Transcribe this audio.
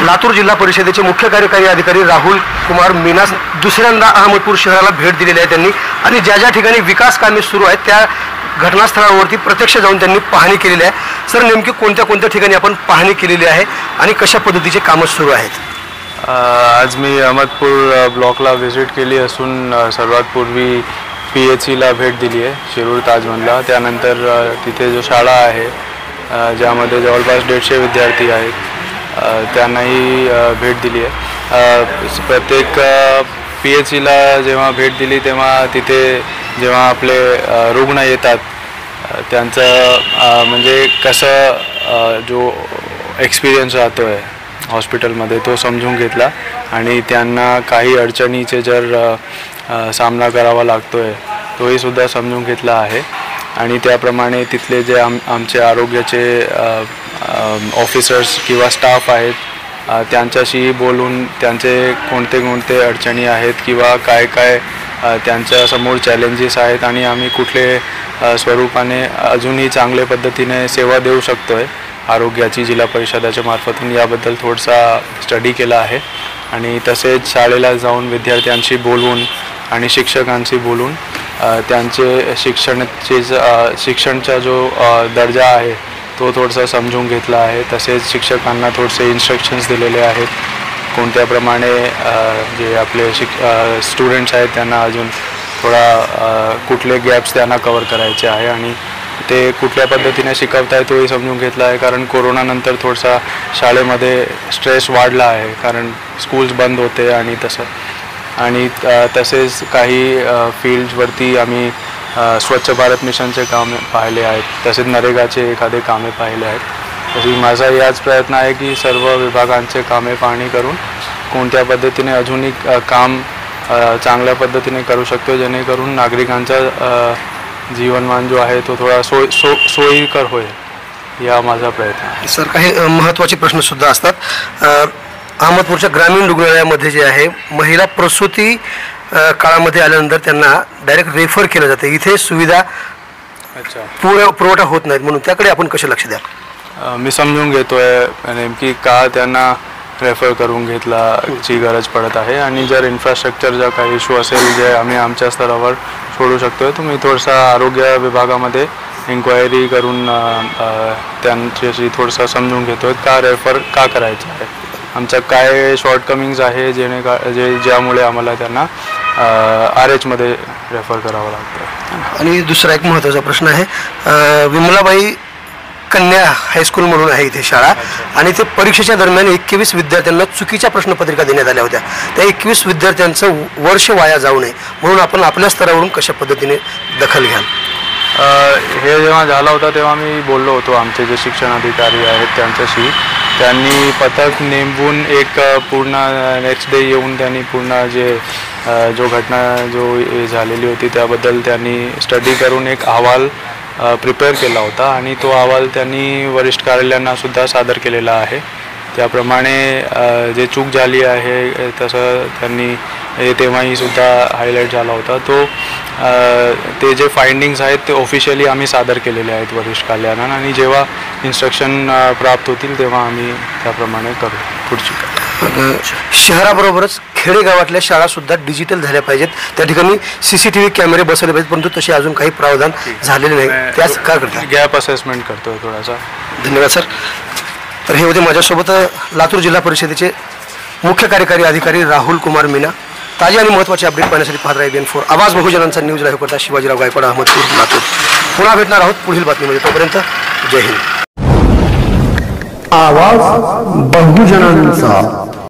लातूर जिल्हा परिषदेचे मुख्य कार्यकारी अधिकारी राहुल कुमार मीना दुसऱ्यांदा अहमदपूर शहराला भेट दिलेली आहे त्यांनी आणि ज्या ज्या ठिकाणी विकास कामे सुरू आहेत त्या घटनास्थळावरती प्रत्यक्ष जाऊन त्यांनी पाहणी केलेली आहे। सर, नेमकी कोणत्या कोणत्या ठिकाणी आपण पाहणी केलेली आहे आणि कशा पद्धतीचे कामं सुरू आहेत? आज मी अहमदपूर ब्लॉकला व्हिजिट केली असून सर्वात पूर्वी PHCला भेट दिली आहे शिरूर ताजमहलला। त्यानंतर तिथे जो शाळा आहे ज्यामध्ये जवळपास 150 विद्यार्थी आहेत त्यांनाही भेट दिली आहे। प्रत्येक PHCला जेव्हा भेट दिली तेव्हा तिथे जेव्हा आपले रुग्ण येतात त्यांचं म्हणजे कसं जो एक्सपिरियन्स राहतो आहे हॉस्पिटलमध्ये तो समजून घेतला आणि त्यांना काही अडचणीचे जर सामना करावा लागतो आहे तोही सुद्धा समजून घेतला आहे आणि त्याप्रमाणे तिथले जे आमचे आरोग्याचे ऑफिसर्स किंवा स्टाफ आहेत त्यांच्याशी बोलून त्यांचे कोणते अडचणी आहेत किंवा काय त्यांच्यासमोर चॅलेंजेस आहेत आणि आम्ही कुठले स्वरूपाने अजूनही चांगल्या पद्धतीने सेवा देऊ शकतो आहे आरोग्याची जिल्हा परिषदाच्या मार्फतून याबद्दल थोडासा स्टडी केला आहे आणि तसेच शाळेला जाऊन विद्यार्थ्यांशी बोलून आणि शिक्षकांशी बोलून त्यांचे शिक्षणाचा जो दर्जा आहे तो थोडासा समजून घेतला आहे। तसेच शिक्षकांना थोडेसे इन्स्ट्रक्शन्स दिलेले आहेत कोणत्याप्रमाणे जे आपले स्टुडंट्स आहेत त्यांना अजून थोडा कुठले गॅप्स त्यांना कवर करायचे आहे आणि ते कुठल्या पद्धतीने शिकवताय तोही समजून घेतला आहे। कारण कोरोनानंतर थोडासा शाळेमध्ये स्ट्रेस वाढला आहे कारण स्कूल्स बंद होते आणि तसेच काही फील्ड्सवरती आम्ही स्वच्छ भारत मिशनचे कामे पाहिले आहेत तसेच नरेगाचे एखादे कामे पाहिले आहेत। तरी माझा याच प्रयत्न आहे की सर्व विभागांचे कामे पाहणी करून कोणत्या पद्धतीने अजूनही काम चांगल्या पद्धतीने करू शकतो जेणेकरून नागरिकांचा जीवनमान जो आहे तो थोडा सोयीकर होईल या माझा प्रयत्न आहे। सर, काही महत्त्वाचे प्रश्नसुद्धा असतात। अहमदपूरच्या ग्रामीण रुग्णालयामध्ये जे आहे महिला प्रसूती काळामध्ये आल्यानंतर त्यांना डायरेक्ट रेफर केलं जातं, इथे सुविधा पुरवठा होत नाहीत म्हणून त्याकडे आपण कसे लक्ष द्या? मी समजून घेतो आहे नेमकी का त्यांना रेफर करून घेतल्याची गरज पडत आहे आणि जर इन्फ्रास्ट्रक्चरचा काही इश्यू असेल जे आम्ही आमच्या स्तरावर सोडू शकतो आहे तर मी थोडासा आरोग्य विभागामध्ये इन्क्वायरी करून त्यांच्याशी थोडंसं समजून घेतो आहे का रेफर का करायचं आहे, आमचं काय शॉर्टकमिंग्स आहे ज्यामुळे आम्हाला त्यांना RH मध्ये रेफर करावं लागतं। आणि दुसरा एक महत्त्वाचा प्रश्न आहे, विमलाबाई कन्या हायस्कूल म्हणून आहे इथे शाळा आणि ते परीक्षेच्या दरम्यान 21 विद्यार्थ्यांना चुकीच्या प्रश्नपत्रिका देण्यात आल्या होत्या। त्या 21 विद्यार्थ्यांचं वर्ष वाया जाऊ नये म्हणून आपण आपल्या स्तरावरून कशा पद्धतीने दखल घ्याल? हे जेव्हा झाला होता तेव्हा मी बोललो होतो आमचे जे शिक्षण अधिकारी आहेत त्यांच्याशी, त्यांनी पथक नेमून एक पूर्ण नेक्स्ट डे येऊन त्यांनी पूर्ण जो घटना झालेली होती त्याबद्दल त्यांनी स्टडी करून एक अहवाल प्रिपेअर केला होता आणि तो अहवाल त्यांनी वरिष्ठ कार्यालयांना सुद्धा सादर केलेला आहे। त्याप्रमाणे जे चूक झाली आहे तसं त्यांनी तेव्हाही सुद्धा हायलाईट झाला होता तो ते जे फाइंडिंग्स आहेत ते ऑफिशियली आम्ही सादर केलेले आहेत वरिष्ठ कार्यालयांना आणि जेव्हा इन्स्ट्रक्शन प्राप्त होतील तेव्हा आम्ही त्याप्रमाणे करू पुढची। शहराबरोबरच खेडेगावातल्या शाळासुद्धा डिजिटल झाल्या पाहिजेत, त्या ठिकाणी CCTV कॅमेरे बसवले पाहिजेत परंतु तसे अजून काही प्रावधान झालेले नाही, त्यास काय करता? गॅप असेसमेंट करतोय थोडासा। धन्यवाद सर। तर हे होते माझ्यासोबत लातूर जिल्हा परिषदेचे मुख्य कार्यकारी अधिकारी राहुल कुमार मीना। ताजी आणि महत्त्वाची अपडेट पाहण्यासाठी पाहत राहा BN4 आवाज बहुजनांचा न्यूज लाईव्ह करता शिवाजीराव गायकवाड, अहमदपूर, लातूर। पुन्हा भेटणार आहोत पुढील बातमीमध्ये, तोपर्यंत जय हिंद। आवाज बहुजनांचा।